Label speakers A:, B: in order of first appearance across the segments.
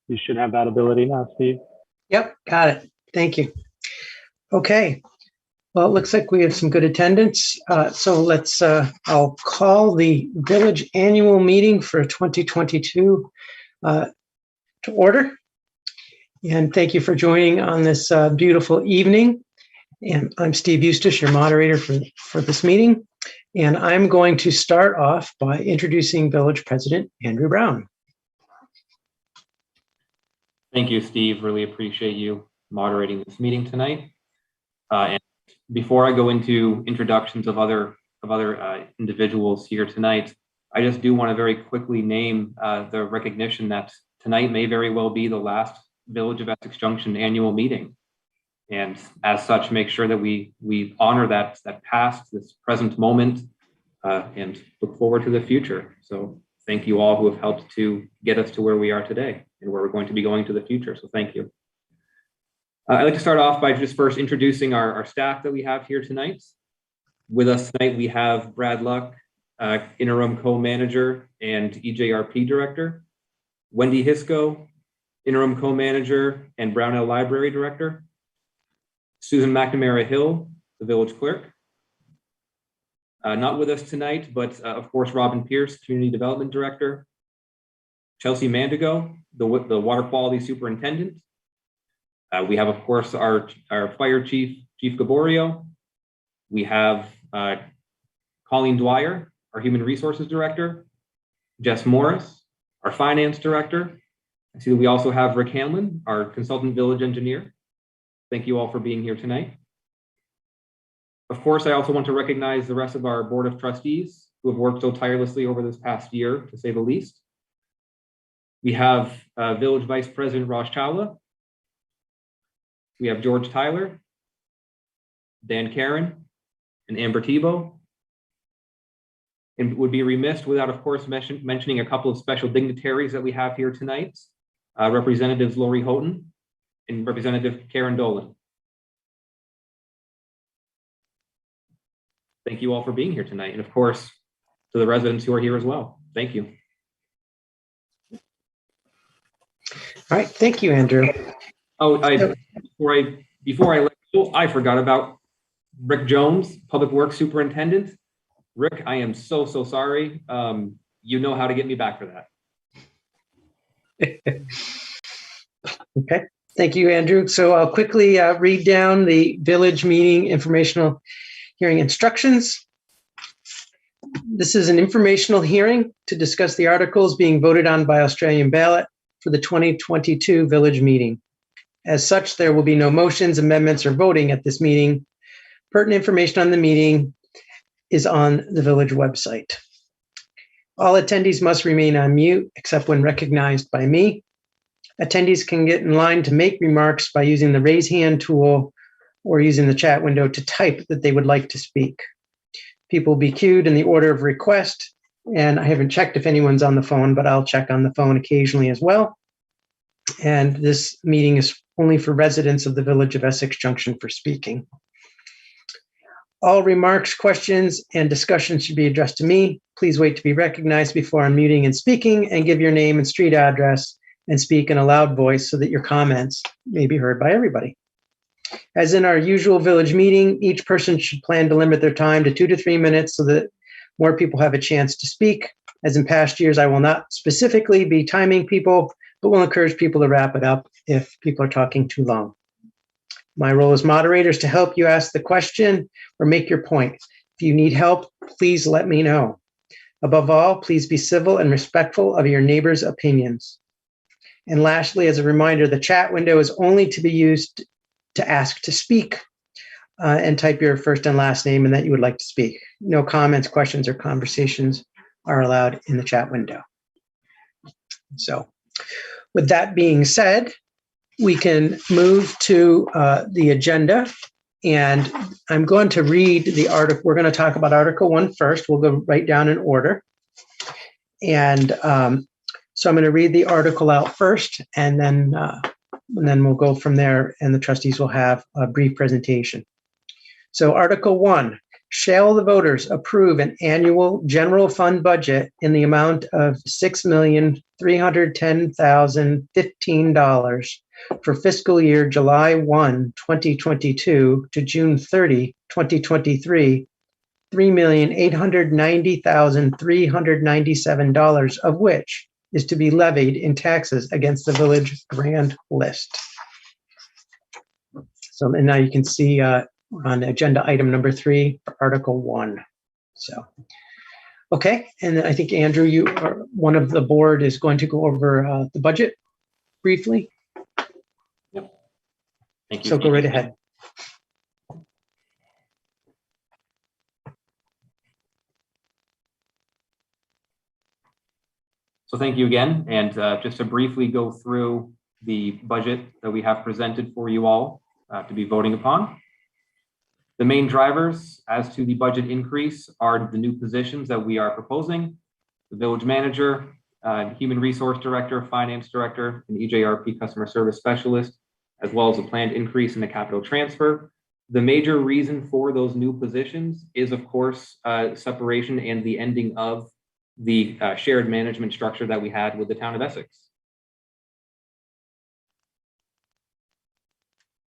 A: You should have that ability now, Steve.
B: Yep, got it. Thank you. Okay. Well, it looks like we have some good attendance. So let's, I'll call the village annual meeting for 2022 to order. And thank you for joining on this beautiful evening. And I'm Steve Eustace, your moderator for this meeting. And I'm going to start off by introducing Village President Andrew Brown.
C: Thank you, Steve. Really appreciate you moderating this meeting tonight. And before I go into introductions of other individuals here tonight, I just do want to very quickly name the recognition that tonight may very well be the last Village of Essex Junction annual meeting. And as such, make sure that we honor that past, this present moment, and look forward to the future. So thank you all who have helped to get us to where we are today and where we're going to be going to the future. So thank you. I'd like to start off by just first introducing our staff that we have here tonight. With us tonight, we have Brad Luck, Interim Co-Manager and EJRP Director, Wendy Hisco, Interim Co-Manager and Brownell Library Director, Susan McNamara Hill, the Village Clerk. Not with us tonight, but of course, Robin Pierce, Community Development Director, Chelsea Mandigo, the Water Quality Superintendent. We have, of course, our Fire Chief, Chief Gaborio. We have Colleen Dwyer, our Human Resources Director, Jess Morris, our Finance Director. I see that we also have Rick Hanlon, our Consultant Village Engineer. Thank you all for being here tonight. Of course, I also want to recognize the rest of our Board of Trustees who have worked so tirelessly over this past year, to say the least. We have Village Vice President Raj Chawla. We have George Tyler, Dan Karen, and Amber Tebow. And would be remiss without, of course, mentioning a couple of special dignitaries that we have here tonight. Representatives Lori Houghton and Representative Karen Dolan. Thank you all for being here tonight. And of course, to the residents who are here as well. Thank you.
B: All right, thank you, Andrew.
C: Oh, before I let go, I forgot about Rick Jones, Public Works Superintendent. Rick, I am so sorry. You know how to get me back for that.
B: Okay, thank you, Andrew. So I'll quickly read down the village meeting informational hearing instructions. This is an informational hearing to discuss the articles being voted on by Australian ballot for the 2022 village meeting. As such, there will be no motions, amendments, or voting at this meeting. Pertinent information on the meeting is on the village website. All attendees must remain on mute except when recognized by me. Attendees can get in line to make remarks by using the raise hand tool or using the chat window to type that they would like to speak. People will be queued in the order of request, and I haven't checked if anyone's on the phone, but I'll check on the phone occasionally as well. And this meeting is only for residents of the Village of Essex Junction for speaking. All remarks, questions, and discussions should be addressed to me. Please wait to be recognized before unmuting and speaking, and give your name and street address and speak in a loud voice so that your comments may be heard by everybody. As in our usual village meeting, each person should plan to limit their time to 2 to 3 minutes so that more people have a chance to speak. As in past years, I will not specifically be timing people, but will encourage people to wrap it up if people are talking too long. My role as moderator is to help you ask the question or make your point. If you need help, please let me know. Above all, please be civil and respectful of your neighbors' opinions. And lastly, as a reminder, the chat window is only to be used to ask to speak and type your first and last name and that you would like to speak. No comments, questions, or conversations are allowed in the chat window. So with that being said, we can move to the agenda, and I'm going to read the article. We're going to talk about Article 1 first. We'll go right down in order. And so I'm going to read the article out first, and then we'll go from there, and the trustees will have a brief presentation. So Article 1, shall the voters approve an annual general fund budget in the amount of $6,310,015 for fiscal year July 1, 2022 to June 30, 2023, $3,890,397 of which is to be levied in taxes against the village grand list. So, and now you can see on agenda item number 3 for Article 1. So, okay, and I think Andrew, you are one of the board is going to go over the budget briefly.
C: Yep. Thank you.
B: So go right ahead.
C: So thank you again. And just to briefly go through the budget that we have presented for you all to be voting upon. The main drivers as to the budget increase are the new positions that we are proposing: the village manager, human resource director, finance director, and EJRP customer service specialist, as well as a planned increase in the capital transfer. The major reason for those new positions is, of course, separation and the ending of the shared management structure that we had with the town of Essex.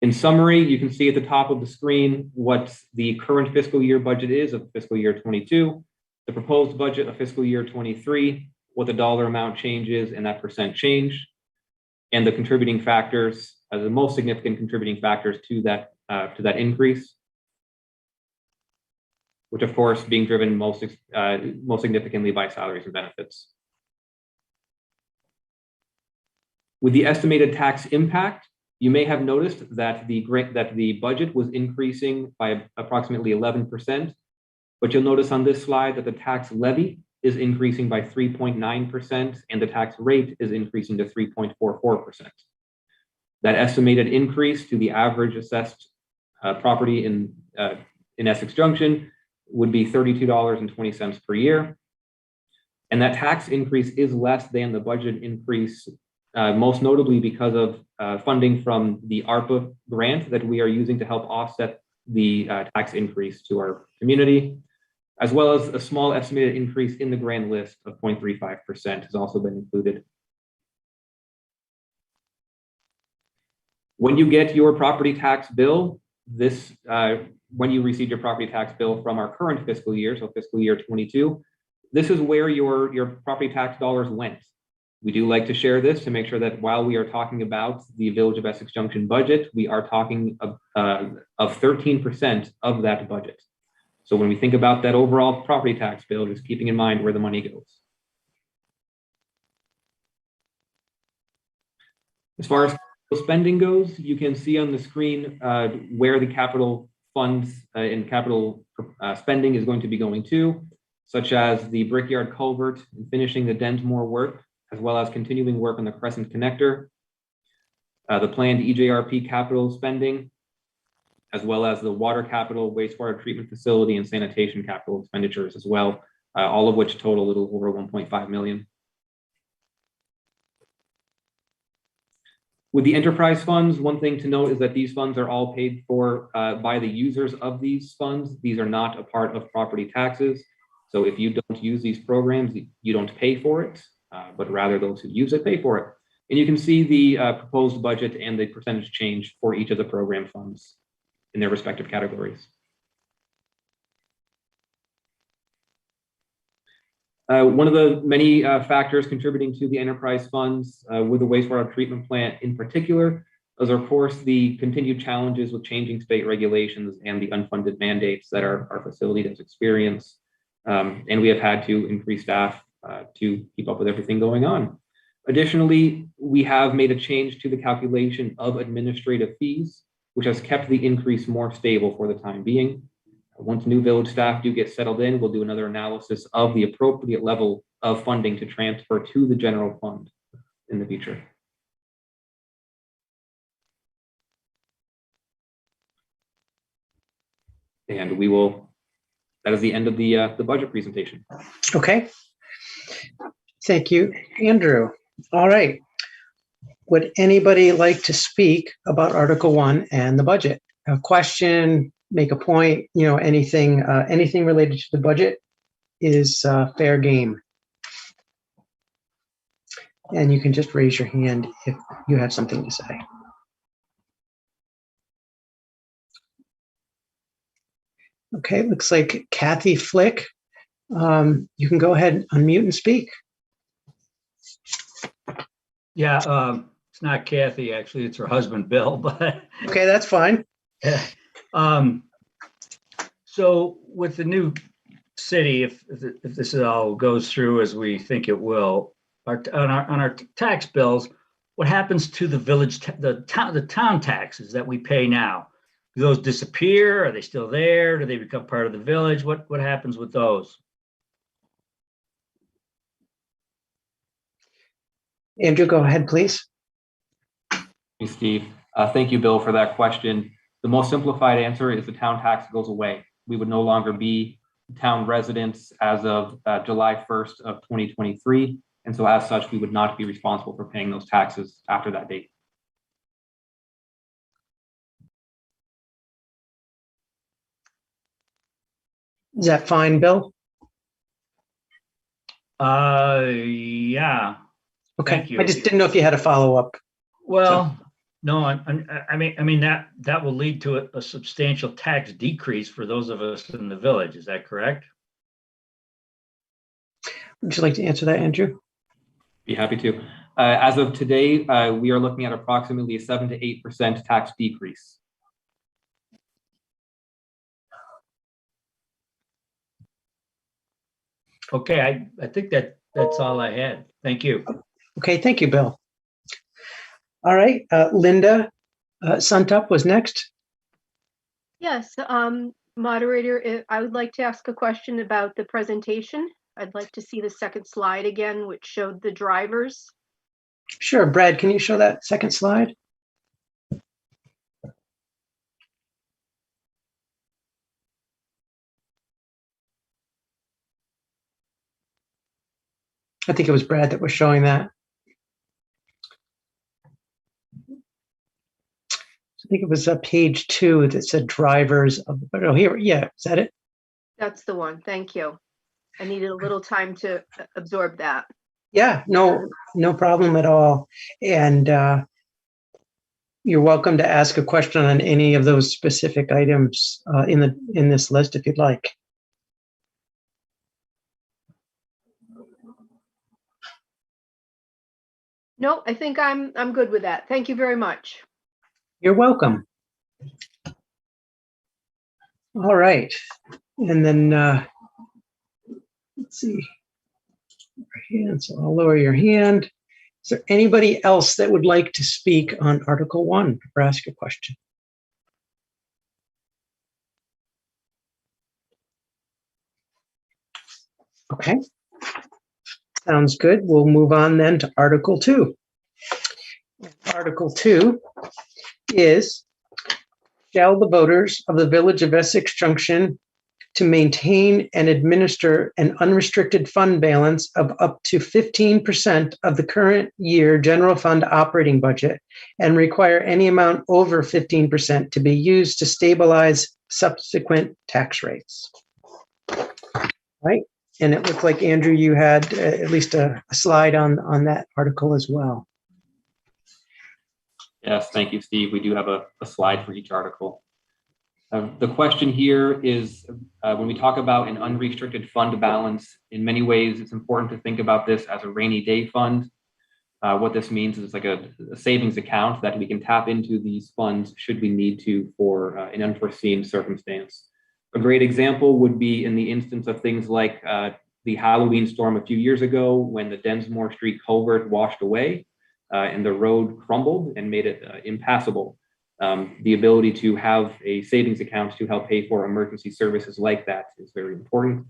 C: In summary, you can see at the top of the screen what the current fiscal year budget is of fiscal year 22, the proposed budget of fiscal year 23, what the dollar amount change is and that percent change, and the contributing factors, the most significant contributing factors to that increase, which of course being driven most significantly by salaries and benefits. With the estimated tax impact, you may have noticed that the budget was increasing by approximately 11%, but you'll notice on this slide that the tax levy is increasing by 3.9% and the tax rate is increasing to 3.44%. That estimated increase to the average assessed property in Essex Junction would be $32.20 per year. And that tax increase is less than the budget increase, most notably because of funding from the ARPA grant that we are using to help offset the tax increase to our community, as well as a small estimated increase in the grand list of 0.35% has also been included. When you get your property tax bill, when you receive your property tax bill from our current fiscal year, so fiscal year 22, this is where your property tax dollars went. We do like to share this to make sure that while we are talking about the Village of Essex Junction budget, we are talking of 13% of that budget. So when we think about that overall property tax bill, just keeping in mind where the money goes. As far as spending goes, you can see on the screen where the capital funds and capital spending is going to be going to, such as the Brickyard Culvert and finishing the Densmore work, as well as continuing work on the Crescent Connector, the planned EJRP capital spending, as well as the water capital, wastewater treatment facility, and sanitation capital expenditures as well, all of which total a little over 1.5 million. With the enterprise funds, one thing to note is that these funds are all paid for by the users of these funds. These are not a part of property taxes. So if you don't use these programs, you don't pay for it, but rather those who use it pay for it. And you can see the proposed budget and the percentage change for each of the program funds in their respective categories. One of the many factors contributing to the enterprise funds with the wastewater treatment plant in particular is, of course, the continued challenges with changing state regulations and the unfunded mandates that our facility does experience. And we have had to increase staff to keep up with everything going on. Additionally, we have made a change to the calculation of administrative fees, which has kept the increase more stable for the time being. Once new village staff do get settled in, we'll do another analysis of the appropriate level of funding to transfer to the general fund in the future. And that is the end of the budget presentation.
B: Okay. Thank you, Andrew. All right. Would anybody like to speak about Article 1 and the budget? A question, make a point, anything related to the budget is fair game. And you can just raise your hand if you have something to say. Okay, looks like Kathy Flick. You can go ahead, unmute and speak.
D: Yeah, it's not Kathy, actually, it's her husband, Bill, but.
B: Okay, that's fine.
D: So with the new city, if this all goes through as we think it will, on our tax bills, what happens to the village, the town taxes that we pay now? Do those disappear? Are they still there? Do they become part of the village? What happens with those?
B: Andrew, go ahead, please.
C: Hey, Steve. Thank you, Bill, for that question. The most simplified answer is the town tax goes away. We would no longer be town residents as of July 1st of 2023. And so as such, we would not be responsible for paying those taxes after that date.
B: Is that fine, Bill?
D: Yeah.
B: Okay.
D: Thank you.
B: I just didn't know if you had a follow-up.
D: Well, no, I mean that will lead to a substantial tax decrease for those of us in the village. Is that correct?
B: Would you like to answer that, Andrew?
C: Be happy to. As of today, we are looking at approximately a 7 to 8% tax decrease.
D: Okay, I think that's all I had. Thank you.
B: Okay, thank you, Bill. All right, Linda Suntup was next.
E: Yes, moderator, I would like to ask a question about the presentation. I'd like to see the second slide again, which showed the drivers.
B: Sure, Brad, can you show that second slide? I think it was Brad that was showing that. I think it was page 2 that said drivers of the, oh, here, yeah, is that it?
E: That's the one. Thank you. I needed a little time to absorb that.
B: Yeah, no problem at all. And you're welcome to ask a question on any of those specific items in this list if you'd like.
E: No, I think I'm good with that. Thank you very much.
B: You're welcome. All right. And then let's see. Hand, so I'll lower your hand. Is there anybody else that would like to speak on Article 1 or ask a question? Okay. Sounds good. We'll move on then to Article 2. Article 2 is, shall the voters of the Village of Essex Junction to maintain and administer an unrestricted fund balance of up to 15% of the current year general fund operating budget and require any amount over 15% to be used to stabilize subsequent tax rates. Right? And it looked like, Andrew, you had at least a slide on that article as well.
C: Yes, thank you, Steve. We do have a slide for each article. The question here is, when we talk about an unrestricted fund balance, in many ways, it's important to think about this as a rainy day fund. What this means is it's like a savings account that we can tap into these funds should we need to for an unforeseen circumstance. A great example would be in the instance of things like the Halloween storm a few years ago when the Densmore Street culvert washed away and the road crumbled and made it impassable. The ability to have a savings account to help pay for emergency services like that is very important.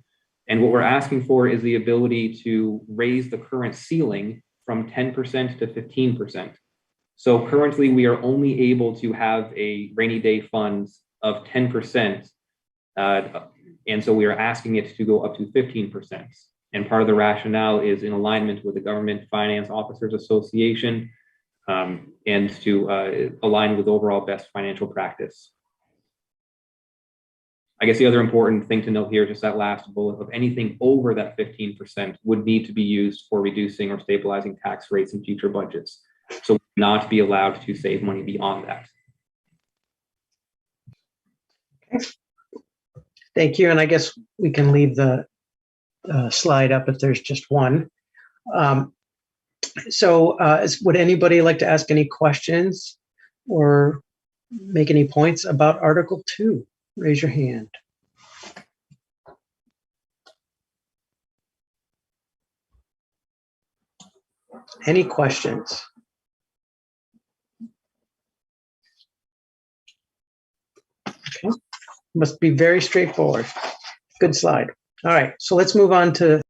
C: And what we're asking for is the ability to raise the current ceiling from 10% to 15%. So currently we are only able to have a rainy day fund of 10%. And so we are asking it to go up to 15%. And part of the rationale is in alignment with the Government Finance Officers Association and to align with overall best financial practice. I guess the other important thing to note here, just that last bullet, of anything over that 15% would need to be used for reducing or stabilizing tax rates in future budgets. So not be allowed to save money beyond that.
B: Okay. Thank you. And I guess we can leave the slide up if there's just one. Would anybody like to ask any questions or make any points about Article 2? Raise your hand. Any questions? Okay. Must be very straightforward. Good slide. All right, so let's move on to,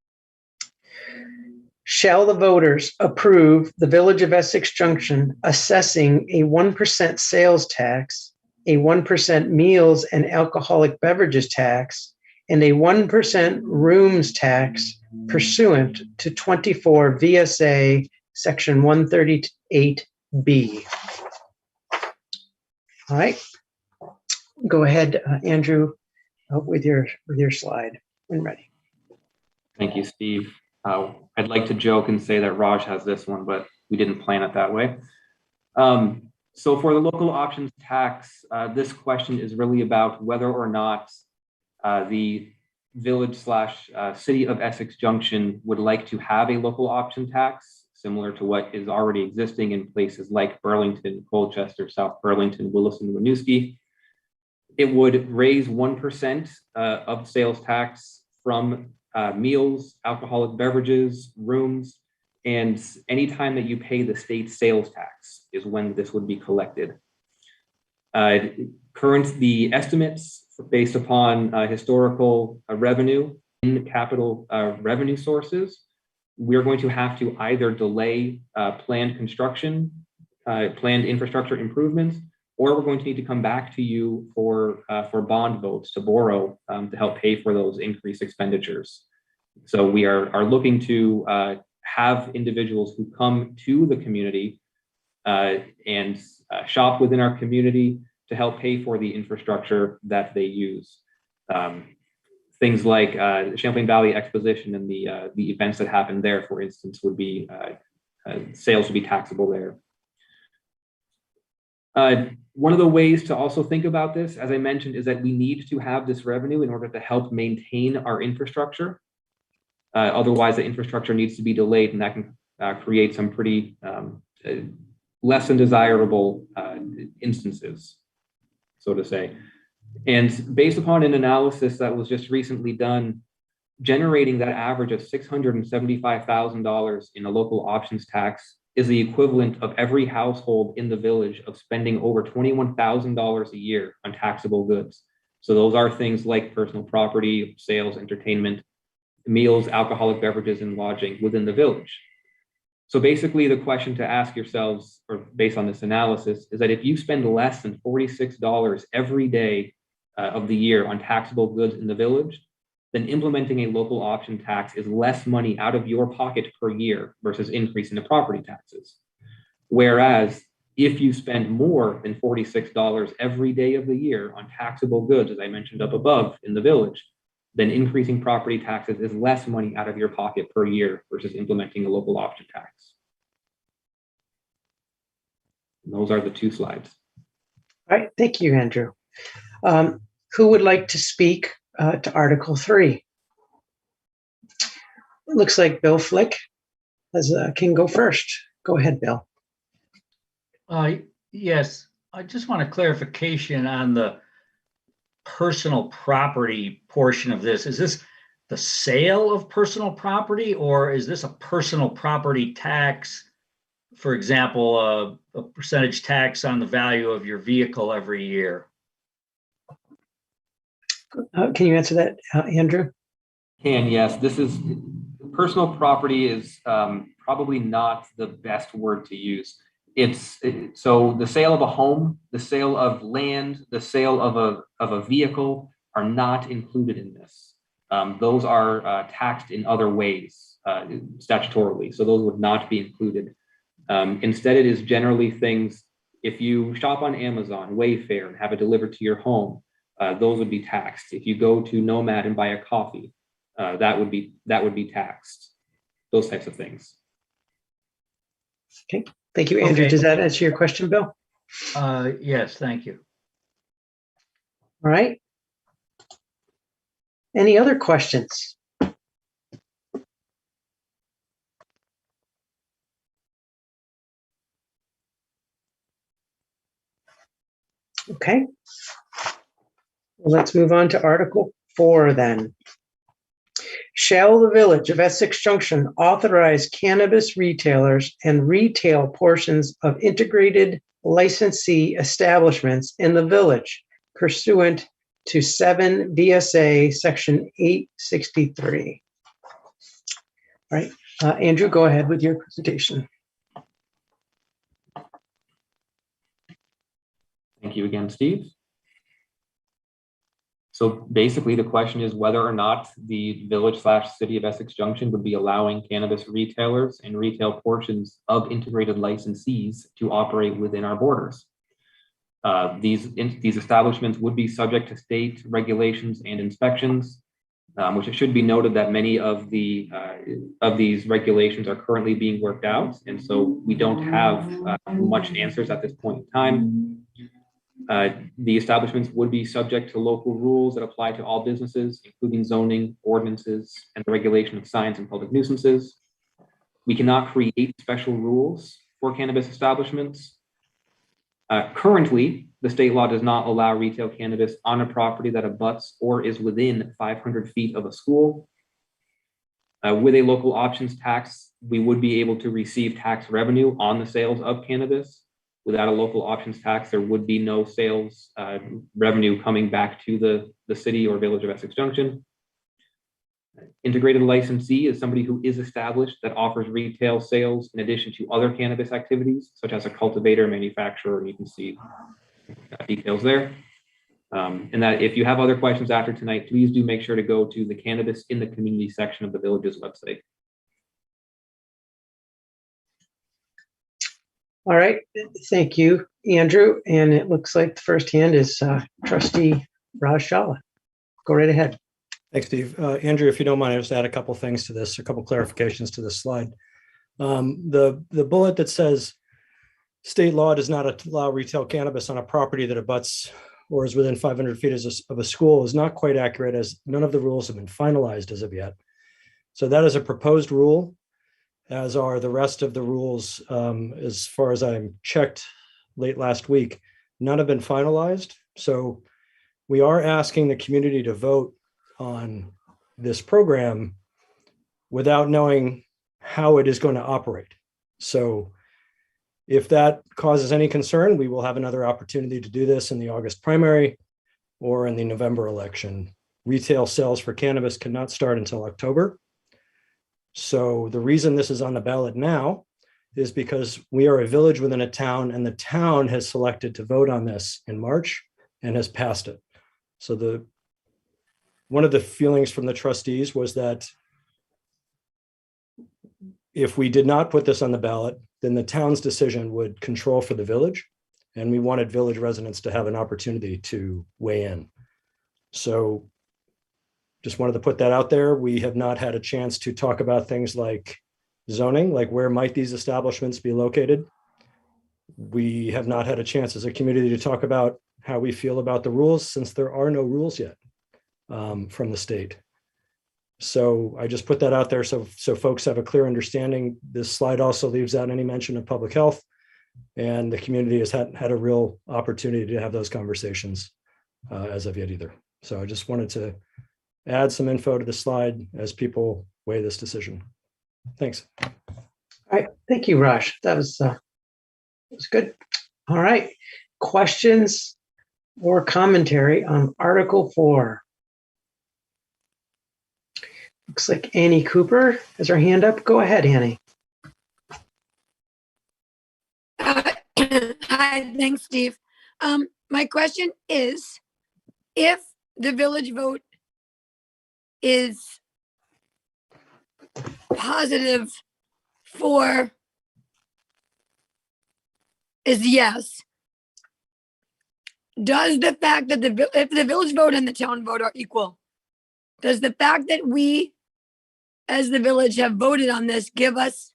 B: shall the voters approve the Village of Essex Junction assessing a 1% sales tax, a 1% meals and alcoholic beverages tax, and a 1% rooms tax pursuant to 24 VSA Section 138B? All right, go ahead, Andrew, with your slide when ready.
C: Thank you, Steve. I'd like to joke and say that Raj has this one, but we didn't plan it that way. So for the local options tax, this question is really about whether or not the village/city of Essex Junction would like to have a local option tax, similar to what is already existing in places like Burlington, Colchester, South Burlington, Williston, Winooski. It would raise 1% of sales tax from meals, alcoholic beverages, rooms, and anytime that you pay the state sales tax is when this would be collected. The estimates based upon historical revenue in capital revenue sources, we're going to have to either delay planned construction, planned infrastructure improvements, or we're going to need to come back to you for bond votes to borrow to help pay for those increased expenditures. So we are looking to have individuals who come to the community and shop within our community to help pay for the infrastructure that they use. Things like Champlain Valley Exposition and the events that happen there, for instance, would be sales would be taxable there. One of the ways to also think about this, as I mentioned, is that we need to have this revenue in order to help maintain our infrastructure. Otherwise, the infrastructure needs to be delayed, and that can create some pretty less than desirable instances, so to say. And based upon an analysis that was just recently done, generating that average of $675,000 in a local options tax is the equivalent of every household in the village of spending over $21,000 a year on taxable goods. So those are things like personal property, sales, entertainment, meals, alcoholic beverages, and lodging within the village. So basically the question to ask yourselves, or based on this analysis, is that if you spend less than $46 every day of the year on taxable goods in the village, then implementing a local option tax is less money out of your pocket per year versus increasing the property taxes. Whereas if you spend more than $46 every day of the year on taxable goods, as I mentioned up above in the village, then increasing property taxes is less money out of your pocket per year versus implementing a local option tax. And those are the two slides.
B: All right, thank you, Andrew. Who would like to speak to Article 3? Looks like Bill Flick can go first. Go ahead, Bill.
D: Yes, I just want a clarification on the personal property portion of this. Is this the sale of personal property, or is this a personal property tax? For example, a percentage tax on the value of your vehicle every year?
B: Can you answer that, Andrew?
C: Yes. This is personal property is probably not the best word to use. So the sale of a home, the sale of land, the sale of a vehicle are not included in this. Those are taxed in other ways statutorily, so those would not be included. Instead, it is generally things, if you shop on Amazon, Wayfair, and have it delivered to your home, those would be taxed. If you go to Nomad and buy a coffee, that would be taxed. Those types of things.
B: Okay, thank you, Andrew.
D: Okay.
B: Does that answer your question, Bill?
D: Yes, thank you.
B: All right. Any other questions? Okay. Well, let's move on to Article 4 then. Shall the Village of Essex Junction authorize cannabis retailers and retail portions of integrated licensee establishments in the village pursuant to 7 VSA Section 863? All right, Andrew, go ahead with your presentation.
C: Thank you again, Steve. So basically the question is whether or not the village/city of Essex Junction would be allowing cannabis retailers and retail portions of integrated licensees to operate within our borders. These establishments would be subject to state regulations and inspections, which it should be noted that many of these regulations are currently being worked out. And so we don't have much answers at this point in time. The establishments would be subject to local rules that apply to all businesses, including zoning, ordinances, and the regulation of signs and public nuisances. We cannot create special rules for cannabis establishments. Currently, the state law does not allow retail cannabis on a property that abuts or is within 500 feet of a school. With a local options tax, we would be able to receive tax revenue on the sales of cannabis. Without a local options tax, there would be no sales revenue coming back to the city or village of Essex Junction. Integrated licensee is somebody who is established that offers retail sales in addition to other cannabis activities, such as a cultivator, manufacturer, and you can see details there. And that if you have other questions after tonight, please do make sure to go to the Cannabis in the Community section of the village's website.
B: All right, thank you, Andrew. And it looks like the first hand is Trustee Raj Shalla. Go right ahead.
F: Thanks, Steve. Andrew, if you don't mind, I'll just add a couple things to this, a couple clarifications to this slide. The bullet that says state law does not allow retail cannabis on a property that abuts or is within 500 feet of a school is not quite accurate, as none of the rules have been finalized as of yet. So that is a proposed rule, as are the rest of the rules. As far as I'm checked late last week, none have been finalized. So we are asking the community to vote on this program without knowing how it is going to operate. So if that causes any concern, we will have another opportunity to do this in the August primary or in the November election. Retail sales for cannabis cannot start until October. So the reason this is on the ballot now is because we are a village within a town, and the town has selected to vote on this in March and has passed it. So one of the feelings from the trustees was that if we did not put this on the ballot, then the town's decision would control for the village, and we wanted village residents to have an opportunity to weigh in. So just wanted to put that out there. We have not had a chance to talk about things like zoning, like where might these establishments be located. We have not had a chance as a community to talk about how we feel about the rules, since there are no rules yet from the state. So I just put that out there so folks have a clear understanding. This slide also leaves out any mention of public health, and the community has had a real opportunity to have those conversations as of yet either. So I just wanted to add some info to the slide as people weigh this decision. Thanks.
B: All right, thank you, Raj. That was good. All right, questions or commentary on Article 4? Looks like Annie Cooper has her hand up. Go ahead, Annie.
G: Hi, thanks, Steve. My question is, if the village vote is positive is yes, does the fact that if the village vote and the town vote are equal, does the fact that we, as the village, have voted on this give us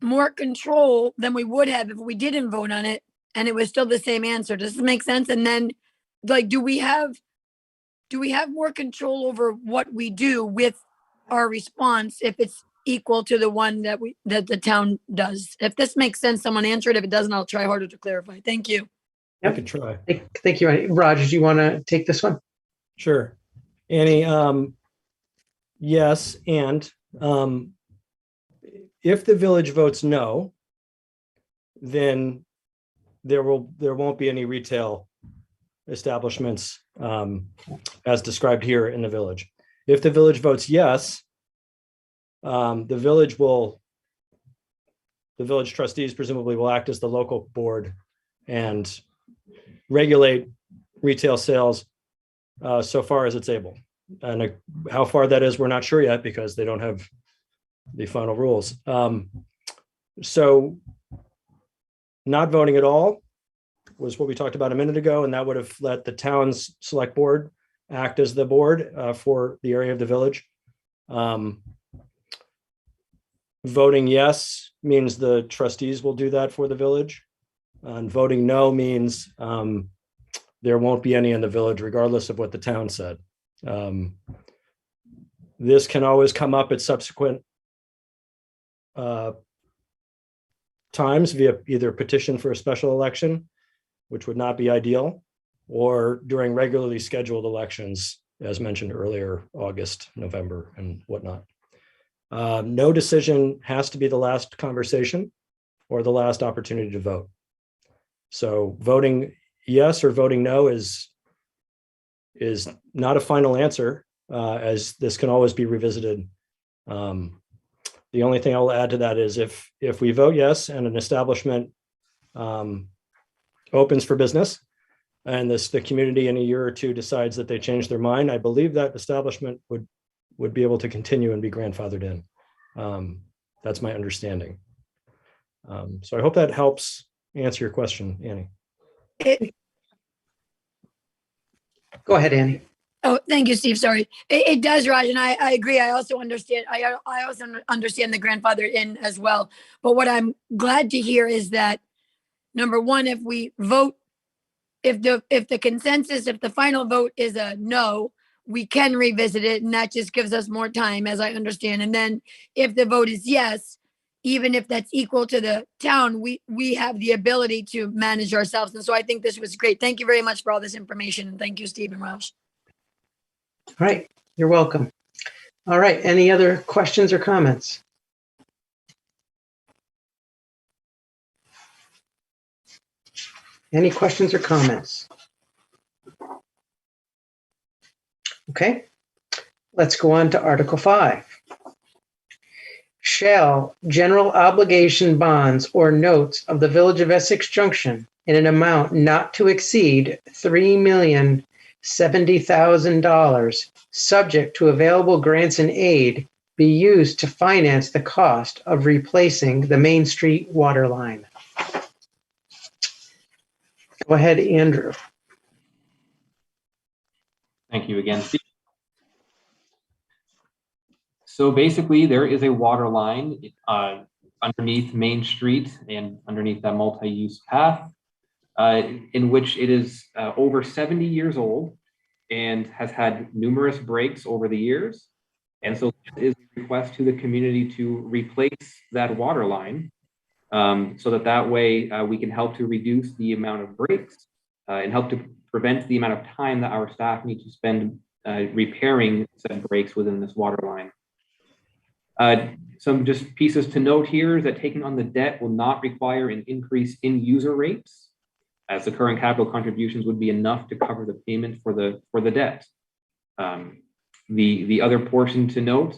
G: more control than we would have if we didn't vote on it and it was still the same answer? Does this make sense? And then, like, do we have more control over what we do with our response if it's equal to the one that the town does? If this makes sense, someone answer it. If it doesn't, I'll try harder to clarify. Thank you.
F: I could try.
B: Thank you, Annie. Roger, do you want to take this one?
F: Sure. Annie, yes, and if the village votes no, then there won't be any retail establishments as described here in the village. If the village votes yes, the village trustees presumably will act as the local board and regulate retail sales so far as it's able. And how far that is, we're not sure yet because they don't have the final rules. So not voting at all was what we talked about a minute ago, and that would have let the town's select board act as the board for the area of the village. Voting yes means the trustees will do that for the village. And voting no means there won't be any in the village, regardless of what the town said. This can always come up at subsequent times via either petition for a special election, which would not be ideal, or during regularly scheduled elections, as mentioned earlier, August, November, and whatnot. No decision has to be the last conversation or the last opportunity to vote. So voting yes or voting no is not a final answer, as this can always be revisited. The only thing I'll add to that is if we vote yes and an establishment opens for business and the community in a year or two decides that they change their mind, I believe that establishment would be able to continue and be grandfathered in. That's my understanding. So I hope that helps answer your question, Annie.
B: Go ahead, Annie.
G: Oh, thank you, Steve. Sorry. It does, Raj, and I agree. I also understand. I also understand the grandfather in as well. But what I'm glad to hear is that, number one, if we vote, if the consensus, if the final vote is a no, we can revisit it, and that just gives us more time, as I understand. And then if the vote is yes, even if that's equal to the town, we have the ability to manage ourselves. And so I think this was great. Thank you very much for all this information, and thank you, Steve and Raj.
B: All right, you're welcome. All right, any other questions or comments? Any questions or comments? Okay, let's go on to Article 5. Shall general obligation bonds or notes of the Village of Essex Junction in an amount not to exceed $3,070,000, subject to available grants and aid, be used to finance the cost of replacing the Main Street water line? Go ahead, Andrew.
C: Thank you again, Steve. So basically, there is a water line underneath Main Street and underneath that multi-use path, in which it is over 70 years old and has had numerous breaks over the years. And so this is a request to the community to replace that water line so that way we can help to reduce the amount of breaks and help to prevent the amount of time that our staff need to spend repairing said breaks within this water line. Some just pieces to note here is that taking on the debt will not require an increase in user rates, as the current capital contributions would be enough to cover the payment for the debt. The other portion to note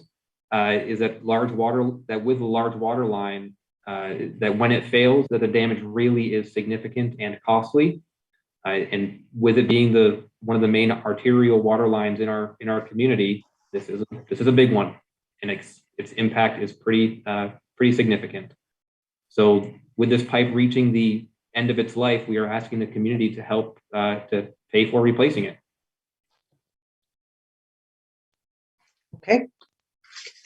C: is that with a large water line, that when it fails, that the damage really is significant and costly. And with it being one of the main arterial water lines in our community, this is a big one, and its impact is pretty significant. So with this pipe reaching the end of its life, we are asking the community to help to pay for replacing it.
B: Okay.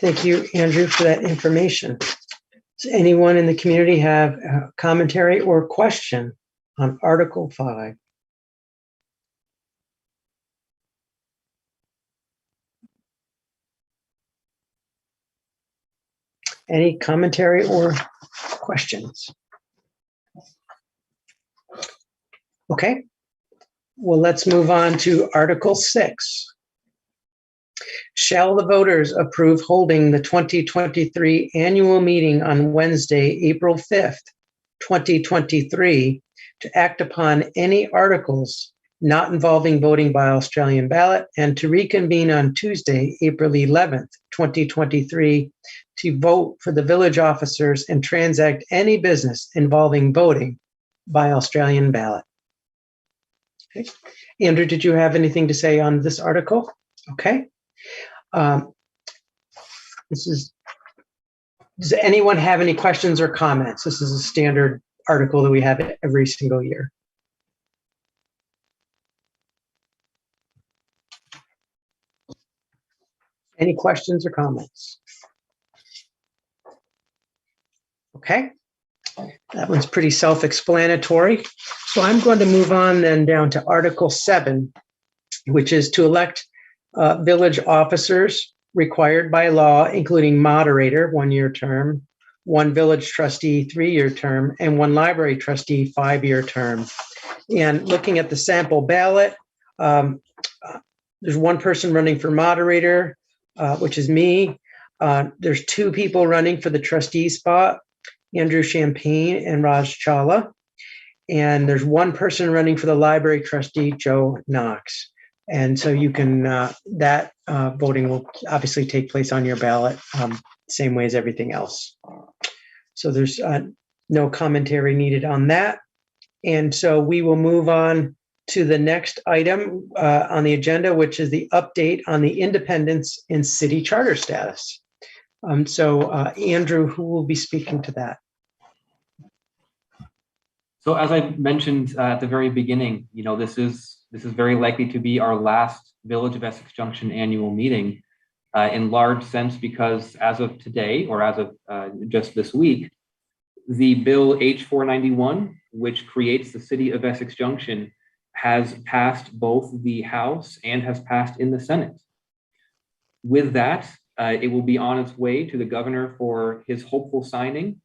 B: Thank you, Andrew, for that information. Does anyone in the community have a commentary or question on Article 5? Any commentary or questions? Okay. Well, let's move on to Article 6. Shall the voters approve holding the 2023 annual meeting on Wednesday, April 5th, 2023, to act upon any articles not involving voting by Australian ballot, and to reconvene on Tuesday, April 11th, 2023, to vote for the village officers and transact any business involving voting by Australian ballot? Okay. Andrew, did you have anything to say on this article? Okay. Does anyone have any questions or comments? This is a standard article that we have every single year. Any questions or comments? Okay, that one's pretty self-explanatory. So I'm going to move on then down to Article 7, which is to elect village officers required by law, including moderator, 1-year term, 1 village trustee, 3-year term, and 1 library trustee, 5-year term. And looking at the sample ballot, there's 1 person running for moderator, which is me. There's 2 people running for the trustee spot, Andrew Champagne and Raj Chawla. And there's 1 person running for the library trustee, Joe Knox. And so you can, that voting will obviously take place on your ballot, same way as everything else. So there's no commentary needed on that. And so we will move on to the next item on the agenda, which is the update on the independence in city charter status. So Andrew, who will be speaking to that?
C: So as I mentioned at the very beginning, you know, this is very likely to be our last Village of Essex Junction annual meeting, in large sense because as of today, or as of just this week, the bill H491, which creates the city of Essex Junction, has passed both the House and has passed in the Senate. With that, it will be on its way to the governor for his hopeful signing.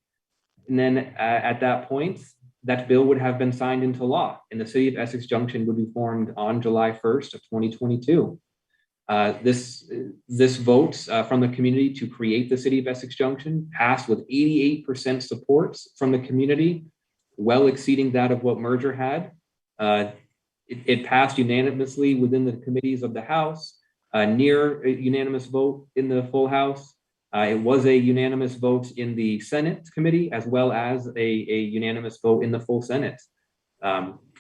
C: And then at that point, that bill would have been signed into law, and the city of Essex Junction would be formed on July 1st of 2022. This vote from the community to create the city of Essex Junction passed with 88% support from the community, well exceeding that of what merger had. It passed unanimously within the committees of the House, near a unanimous vote in the full House. It was a unanimous vote in the Senate committee, as well as a unanimous vote in the full Senate.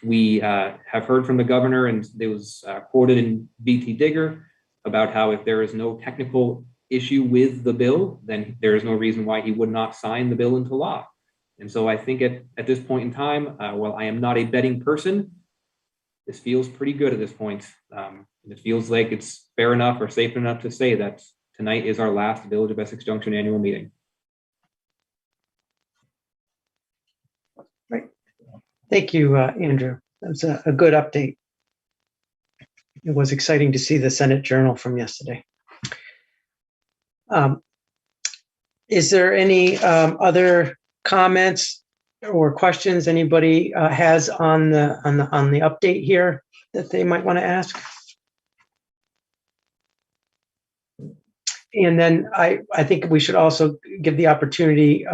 C: We have heard from the governor, and it was quoted in VT Digger about how if there is no technical issue with the bill, then there is no reason why he would not sign the bill into law. And so I think at this point in time, while I am not a betting person, this feels pretty good at this point. It feels like it's fair enough or safe enough to say that tonight is our last Village of Essex Junction annual meeting.
B: Right. Thank you, Andrew. That's a good update. It was exciting to see the Senate Journal from yesterday. Is there any other comments or questions anybody has on the update here that they might want to ask? And then I think we should also give the opportunity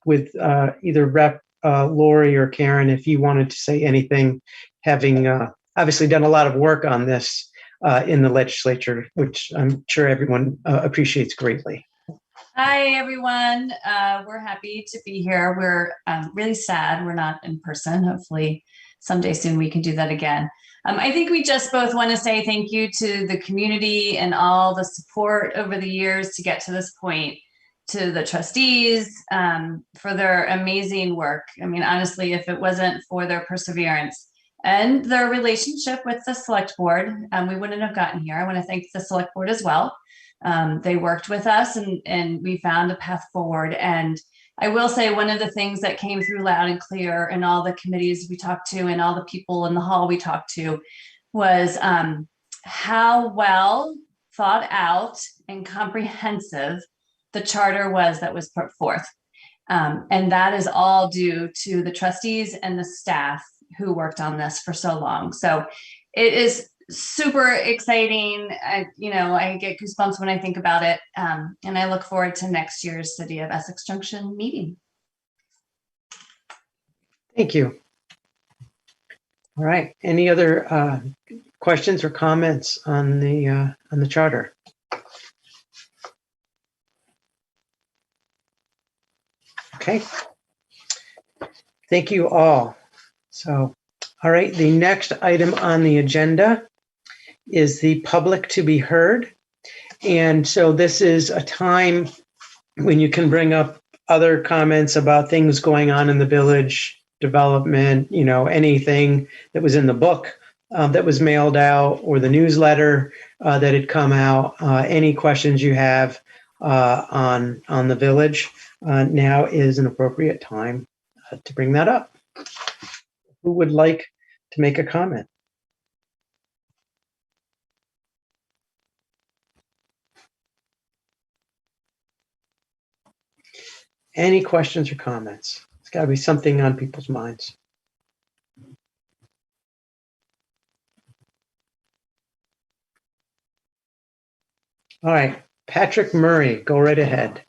B: with either Rep. Lori or Karen, if you wanted to say anything, having obviously done a lot of work on this in the legislature, which I'm sure everyone appreciates greatly.
H: Hi, everyone. We're happy to be here. We're really sad we're not in person. Hopefully someday soon we can do that again. I think we just both want to say thank you to the community and all the support over the years to get to this point, to the trustees for their amazing work. I mean, honestly, if it wasn't for their perseverance and their relationship with the select board, we wouldn't have gotten here. I want to thank the select board as well. They worked with us and we found a path forward. And I will say one of the things that came through loud and clear in all the committees we talked to and all the people in the hall we talked to was how well thought out and comprehensive the charter was that was put forth. And that is all due to the trustees and the staff who worked on this for so long. So it is super exciting. I get goosebumps when I think about it. And I look forward to next year's City of Essex Junction meeting.
B: Thank you. All right. Any other questions or comments on the charter? Okay. Thank you all. So, all right, the next item on the agenda is the public to be heard. And so this is a time when you can bring up other comments about things going on in the village, development, anything that was in the book that was mailed out or the newsletter that had come out, any questions you have on the village. Now is an appropriate time to bring that up. Who would like to make a comment? Any questions or comments? It's got to be something on people's minds. All right, Patrick Murray, go right ahead.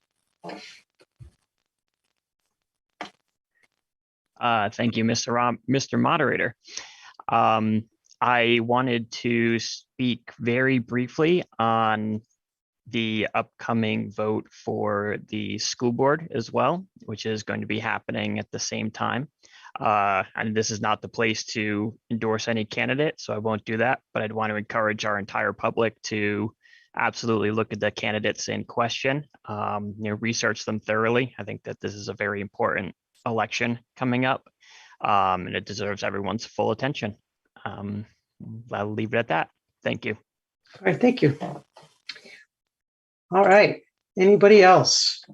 I: Thank you, Mr. Moderator. I wanted to speak very briefly on the upcoming vote for the school board as well, which is going to be happening at the same time. And this is not the place to endorse any candidate, so I won't do that, but I'd want to encourage our entire public to absolutely look at the candidates in question, research them thoroughly. I think that this is a very important election coming up, and it deserves everyone's full attention. I'll leave it at that. Thank you.
B: All right, thank you. All right, anybody else?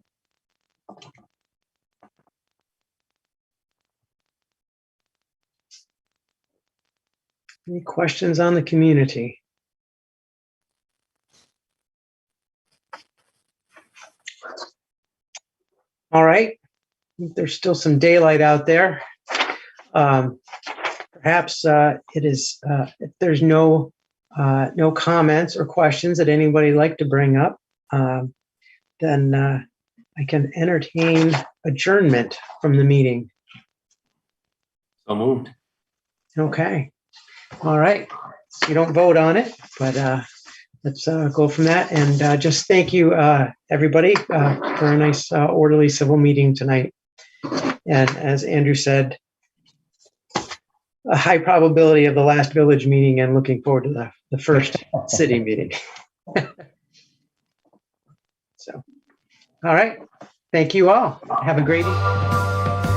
B: Any questions on the community? All right, there's still some daylight out there. Perhaps it is, if there's no comments or questions that anybody would like to bring up, then I can entertain adjournment from the meeting.
C: So moved.
B: Okay. All right. You don't vote on it, but let's go from that. And just thank you, everybody, for a nice, orderly civil meeting tonight. And as Andrew said, a high probability of the last village meeting and looking forward to the first city meeting. So, all right. Thank you all. Have a great evening.